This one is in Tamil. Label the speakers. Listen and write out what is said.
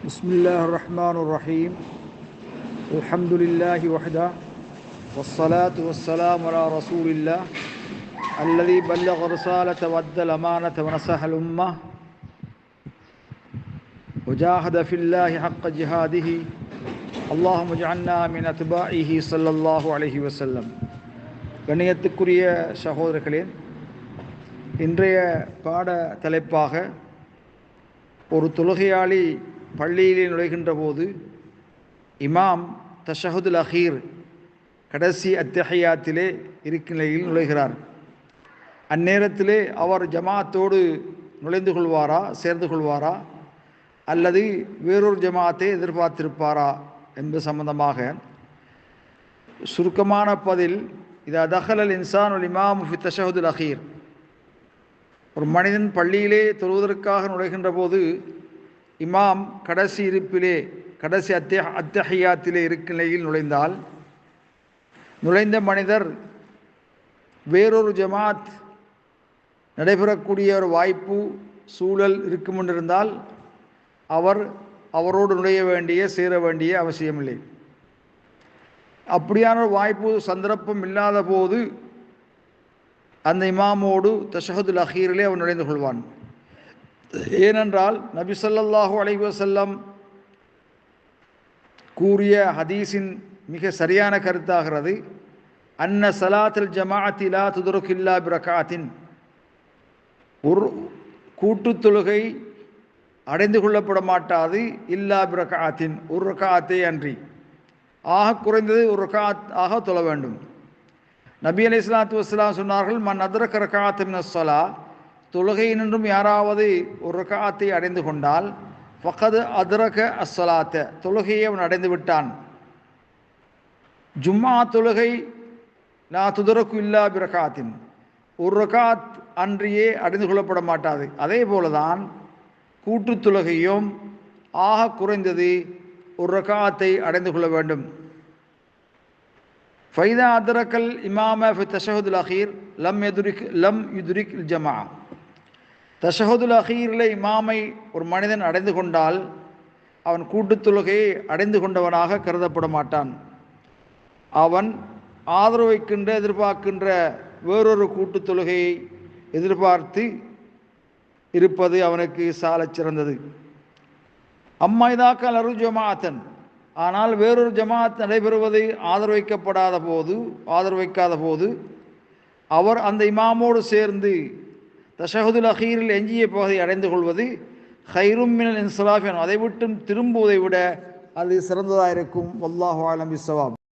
Speaker 1: بسم الله الرحمن الرحيم الحمد لله وحده والصلاة والسلام على رسول الله الذي بلغ رسالة وأدى الأمانة ونصح الأمة وجاهد في الله حق جهاده اللهم اجعلنا من أتباعه صلى الله عليه وسلم. கண்ணியத்துக்குரிய சகோதரர்களே, இன்றைய பாட தலைப்பாக ஒரு தொழுகையாளி பள்ளியிலே நுழைகின்ற போது இமாம் தஷஹுதுல் அஹீர் கடைசி அத்தஹியாத்திலே இருக்கும் நிலையில் நுழைகிறார். அந்நேரத்திலே அவர் ஜமாத்தோடு நுழைந்து கொள்வாரா, சேர்ந்து கொள்வாரா, அல்லது வேறொரு ஜமாத்தை எதிர்பார்த்திருப்பாரா என்பது சம்பந்தமாக சுருக்கமான பதில், இதா தஹலல் இன்சானுல் இமாமு ஃபி தஷஹுதுல் அஹீர், ஒரு மனிதன் பள்ளியிலே தொழுவதற்காக நுழைகின்ற போது இமாம் கடைசி இருப்பிலே கடைசி அத்தஹியாத்திலே இருக்கும் நிலையில் நுழைந்தால், நுழைந்த மனிதர் வேறொரு ஜமாத் நடைபெறக்கூடிய ஒரு வாய்ப்பு சூழல் இருக்கும் என்றிருந்தால் அவரோடு நுழைய வேண்டிய சேர வேண்டிய அவசியமில்லை. அப்படியான ஒரு வாய்ப்பு சந்தர்ப்பம் இல்லாத போது அந்த இமாமோடு தஷஹுதுல் அஹீரிலே அவன் நுழைந்து கொள்வான். ஏனென்றால் நபி ஸல்லல்லாஹு அலைஹி வஸல்லம் கூறிய ஹதீஸின் மிக சரியான கருத்தாகிறது, அன்ன ஸலாத்துல் ஜமாஅத்தி லா துத்ரகு இல்லா பிரகாத்தின், ஒரு கூட்டு தொழுகை அடைந்து கொள்ளப்பட மாட்டாது இல்லா பிரகாத்தின், ஒரு ரகாத்தை அன்றி, ஆக குறைந்தது ஒரு ரகாத் ஆக தொழ வேண்டும். நபி அலைஹிஸ்ஸலாத்து வஸ்ஸலாம் சொன்னார்கள், மன் அத்ரக ரகாத்த மினஸ் ஸலா, தொழுகையினின்றும் யாராவது ஒரு ரகாத்தை அடைந்து கொண்டால் ஃபகத் அத்ரக அஸ்ஸலாத்த, தொழுகையை அவன் அடைந்து விட்டான். ஜும்மா தொழுகை லா துதரக்கு இல்லா பிரகாத்தின், ஒரு ரகாத் அன்றியே அடைந்து கொள்ளப்பட மாட்டாது. அதே போலதான் கூட்டு தொழுகையும் ஆக குறைந்தது ஒரு ரகாத்தை அடைந்து கொள்ள வேண்டும். ஃபைதா அத்ரக்கல் இமாம ஃபி தஷஹுதுல் அஹீர் லம் யுத்ரிக் ஜமா, தஷஹுதுல் அஹீரில் இமாமை ஒரு மனிதன் அடைந்து கொண்டால் அவன் கூட்டு தொழுகையை அடைந்து கொண்டவனாக கருதப்பட மாட்டான். அவன் ஆதரவு வைக்கின்ற எதிர்பார்க்கின்ற வேறொரு கூட்டு தொழுகையை எதிர்பார்த்து இருப்பது அவனுக்கு சாலச் சிறந்தது. அம்மா இதாக்கல் அரு ஜமாத்தன், ஆனால் வேறொரு ஜமாத் நடைபெறுவது ஆதரவைக்காத போது அவர் அந்த இமாமோடு சேர்ந்து தஷஹுதுல் அஹீரில் எஞ்சிய பகுதியை அடைந்து கொள்வது ஹைரும் மினல் இன்ஸிராஃப், அதை விட்டும் திரும்புவதை விட அது சிறந்ததாக இருக்கும். வல்லாஹு அலம் பிஸ்ஸவாப்.